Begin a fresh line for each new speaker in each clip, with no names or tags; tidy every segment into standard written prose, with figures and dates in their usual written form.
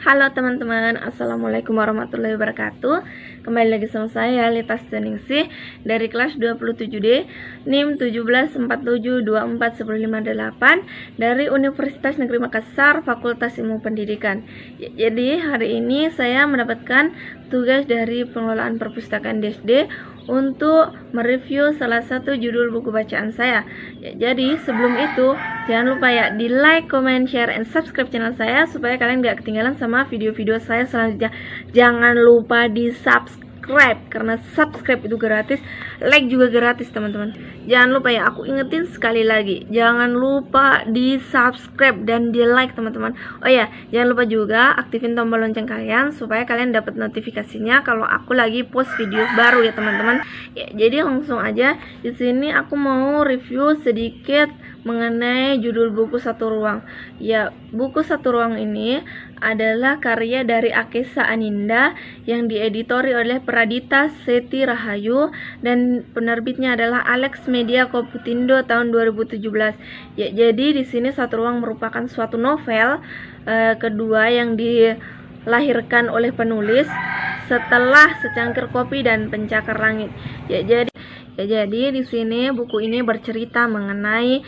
Halo teman-teman, assalamualaikum warahmatullahi wabarakatuh. Kembali lagi sama saya Lita Ningsih dari kelas 27D NIM 174724158 dari Universitas Negeri Makassar, Fakultas Ilmu Pendidikan. Jadi hari ini saya mendapatkan tugas dari pengelolaan perpustakaan DSD untuk mereview salah satu judul buku bacaan saya. Jadi sebelum itu jangan lupa ya di like, comment, share, and subscribe channel saya supaya kalian gak ketinggalan sama video-video saya selanjutnya. Jangan lupa di subscribe karena subscribe itu gratis, like juga gratis teman-teman. Jangan lupa ya, aku ingetin sekali lagi, jangan lupa di subscribe dan di like teman-teman. Oh ya, jangan lupa juga aktifin tombol lonceng kalian supaya kalian dapat notifikasinya kalau aku lagi post video baru ya teman-teman. Ya, jadi langsung aja di sini aku mau review sedikit mengenai judul buku Satu Ruang. Ya, buku Satu Ruang ini adalah karya dari Akesa Aninda yang dieditori oleh Pradita Seti Rahayu dan penerbitnya adalah Alex Media Koputindo tahun 2017. Ya, jadi di sini Satu Ruang merupakan suatu novel kedua yang dilahirkan oleh penulis setelah Secangkir Kopi dan Pencakar Langit. Jadi di sini buku ini bercerita mengenai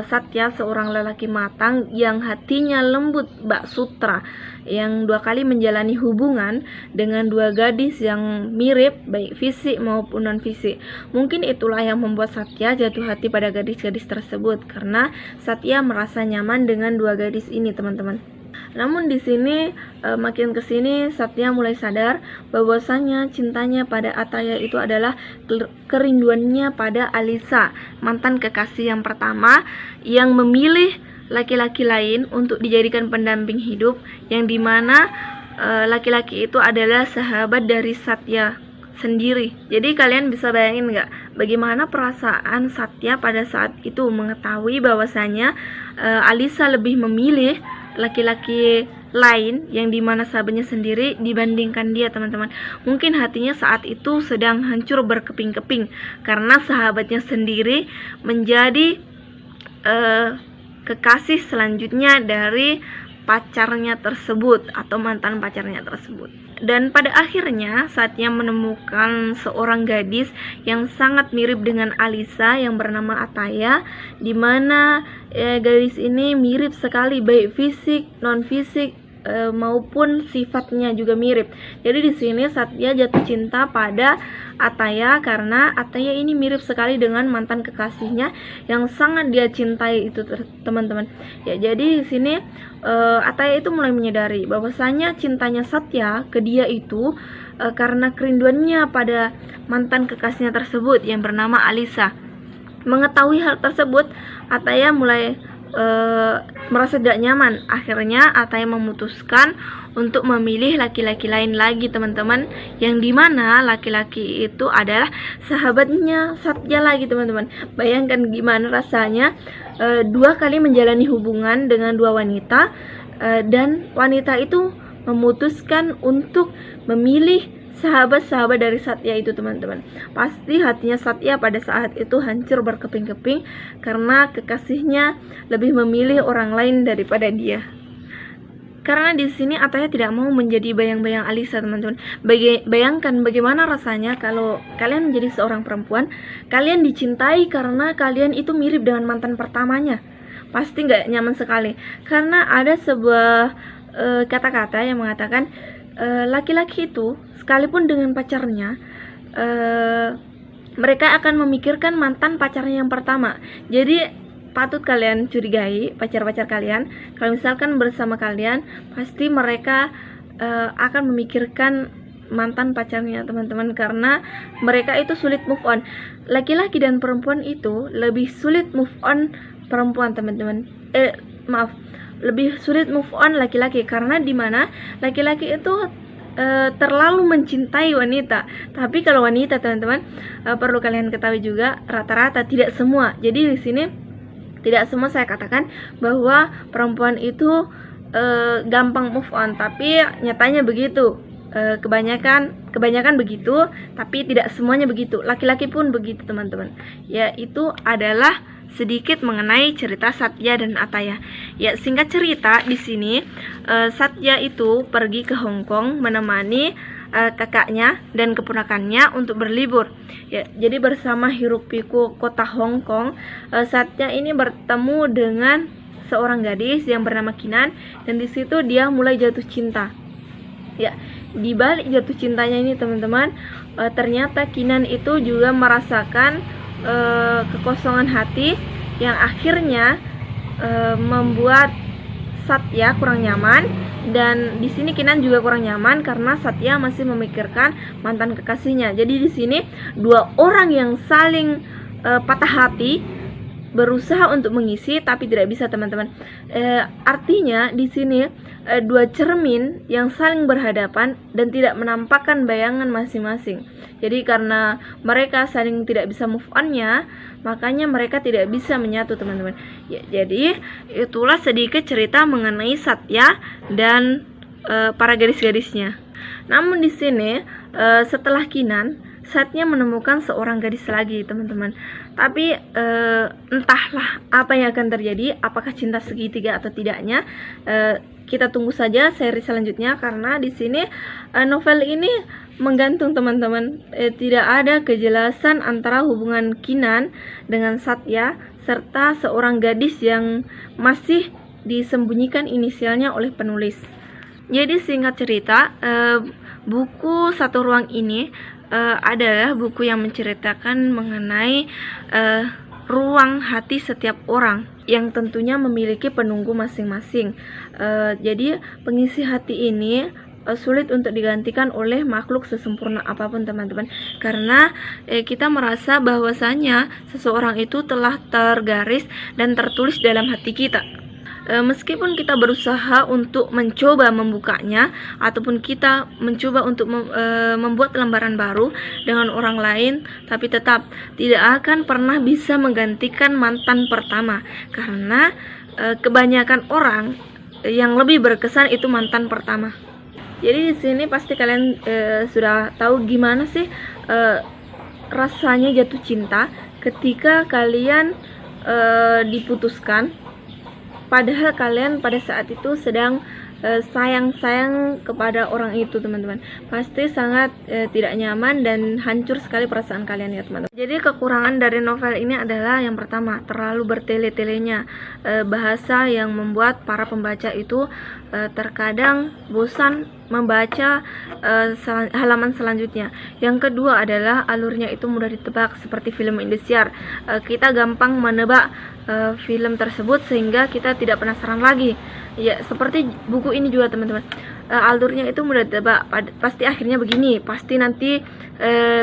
Satya, seorang lelaki matang yang hatinya lembut bak sutra, yang dua kali menjalani hubungan dengan dua gadis yang mirip baik fisik maupun non fisik. Mungkin itulah yang membuat Satya jatuh hati pada gadis-gadis tersebut karena Satya merasa nyaman dengan dua gadis ini, teman-teman. Namun di sini makin kesini Satya mulai sadar bahwasanya cintanya pada Ataya itu adalah kerinduannya pada Alisa, mantan kekasih yang pertama yang memilih laki-laki lain untuk dijadikan pendamping hidup, yang dimana laki-laki itu adalah sahabat dari Satya sendiri. Jadi kalian bisa bayangin nggak bagaimana perasaan Satya pada saat itu mengetahui bahwasanya Alisa lebih memilih laki-laki lain yang dimana sahabatnya sendiri dibandingkan dia, teman-teman. Mungkin hatinya saat itu sedang hancur berkeping-keping karena sahabatnya sendiri menjadi kekasih selanjutnya dari pacarnya tersebut atau mantan pacarnya tersebut. Dan pada akhirnya Satya menemukan seorang gadis yang sangat mirip dengan Alisa yang bernama Ataya, di mana gadis ini mirip sekali baik fisik, non fisik maupun sifatnya juga mirip. Jadi di sini Satya jatuh cinta pada Ataya karena Ataya ini mirip sekali dengan mantan kekasihnya yang sangat dia cintai itu, teman-teman. Ya, jadi di sini Ataya itu mulai menyadari bahwasanya cintanya Satya ke dia itu karena kerinduannya pada mantan kekasihnya tersebut yang bernama Alisa. Mengetahui hal tersebut, Ataya mulai merasa tidak nyaman. Akhirnya Ataya memutuskan untuk memilih laki-laki lain lagi, teman-teman, yang dimana laki-laki itu adalah sahabatnya Satya lagi, teman-teman. Bayangkan gimana rasanya dua kali menjalani hubungan dengan dua wanita, dan wanita itu memutuskan untuk memilih sahabat-sahabat dari Satya itu, teman-teman. Pasti hatinya Satya pada saat itu hancur berkeping-keping karena kekasihnya lebih memilih orang lain daripada dia. Karena di sini Ataya tidak mau menjadi bayang-bayang Alisa, teman-teman. Bayangkan bagaimana rasanya kalau kalian menjadi seorang perempuan, kalian dicintai karena kalian itu mirip dengan mantan pertamanya. Pasti nggak nyaman sekali. Karena ada sebuah kata-kata yang mengatakan laki-laki itu sekalipun dengan pacarnya mereka akan memikirkan mantan pacarnya yang pertama. Jadi patut kalian curigai pacar-pacar kalian, kalau misalkan bersama kalian pasti mereka akan memikirkan mantan pacarnya, teman-teman, karena mereka itu sulit move on. Laki-laki dan perempuan itu lebih sulit move on perempuan, teman-teman. Lebih sulit move on laki-laki karena dimana laki-laki itu terlalu mencintai wanita. Tapi kalau wanita, teman-teman, perlu kalian ketahui juga rata-rata, tidak semua. Jadi di sini tidak semua saya katakan bahwa perempuan itu gampang move on, tapi nyatanya begitu. Kebanyakan begitu, tapi tidak semuanya begitu. Laki-laki pun begitu, teman-teman. Ya, itu adalah sedikit mengenai cerita Satya dan Ataya. Ya, singkat cerita di sini Satya itu pergi ke Hong Kong menemani kakaknya dan keponakannya untuk berlibur. Ya, jadi bersama hiruk-pikuk kota Hong Kong, Satya ini bertemu dengan seorang gadis yang bernama Kinan, dan di situ dia mulai jatuh cinta. Ya, di balik jatuh cintanya ini teman-teman, ternyata Kinan itu juga merasakan kekosongan hati yang akhirnya membuat Satya kurang nyaman, dan di sini Kinan juga kurang nyaman karena Satya masih memikirkan mantan kekasihnya. Jadi di sini dua orang yang saling patah hati berusaha untuk mengisi tapi tidak bisa, teman-teman. Artinya di sini dua cermin yang saling berhadapan dan tidak menampakkan bayangan masing-masing. Jadi karena mereka saling tidak bisa move on-nya, makanya mereka tidak bisa menyatu, teman-teman. Ya, jadi itulah sedikit cerita mengenai Satya dan para gadis-gadisnya. Namun di sini setelah Kinan, Satya menemukan seorang gadis lagi, teman-teman. Tapi entahlah apa yang akan terjadi, apakah cinta segitiga atau tidaknya. Kita tunggu saja seri selanjutnya, karena di sini novel ini menggantung, teman-teman. Tidak ada kejelasan antara hubungan Kinan dengan Satya serta seorang gadis yang masih disembunyikan inisialnya oleh penulis. Jadi singkat cerita, buku Satu Ruang ini adalah buku yang menceritakan mengenai ruang hati setiap orang yang tentunya memiliki penunggu masing-masing. Jadi pengisi hati ini sulit untuk digantikan oleh makhluk sesempurna apapun, teman-teman, karena kita merasa bahwasanya seseorang itu telah tergaris dan tertulis dalam hati kita. Meskipun kita berusaha untuk mencoba membukanya, ataupun kita mencoba untuk membuat lembaran baru dengan orang lain, tapi tetap tidak akan pernah bisa menggantikan mantan pertama, karena kebanyakan orang yang lebih berkesan itu mantan pertama. Jadi di sini pasti kalian sudah tahu gimana sih rasanya jatuh cinta ketika kalian diputuskan, padahal kalian pada saat itu sedang sayang-sayang kepada orang itu, teman-teman. Pasti sangat tidak nyaman dan hancur sekali perasaan kalian ya, teman-teman. Jadi kekurangan dari novel ini adalah yang pertama, terlalu bertele-telenya, bahasa yang membuat para pembaca itu terkadang bosan membaca halaman selanjutnya. Yang kedua adalah alurnya itu mudah ditebak seperti film Indosiar. Kita gampang menebak film tersebut sehingga kita tidak penasaran lagi. Ya, seperti buku ini juga, teman-teman. Alurnya itu mudah ditebak, pasti akhirnya begini, pasti nanti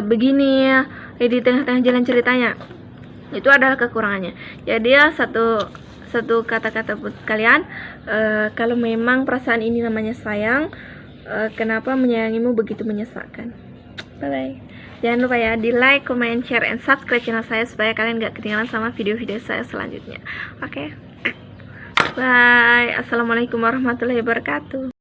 begini di tengah-tengah jalan ceritanya. Itu adalah kekurangannya. Jadi ya satu kata-kata buat kalian, kalau memang perasaan ini namanya sayang, kenapa menyayangimu begitu menyesalkan. Bye bye. Jangan lupa ya di like, comment, share, and subscribe channel saya supaya kalian gak ketinggalan sama video-video saya selanjutnya. Oke. Bye. Assalamualaikum warahmatullahi wabarakatuh.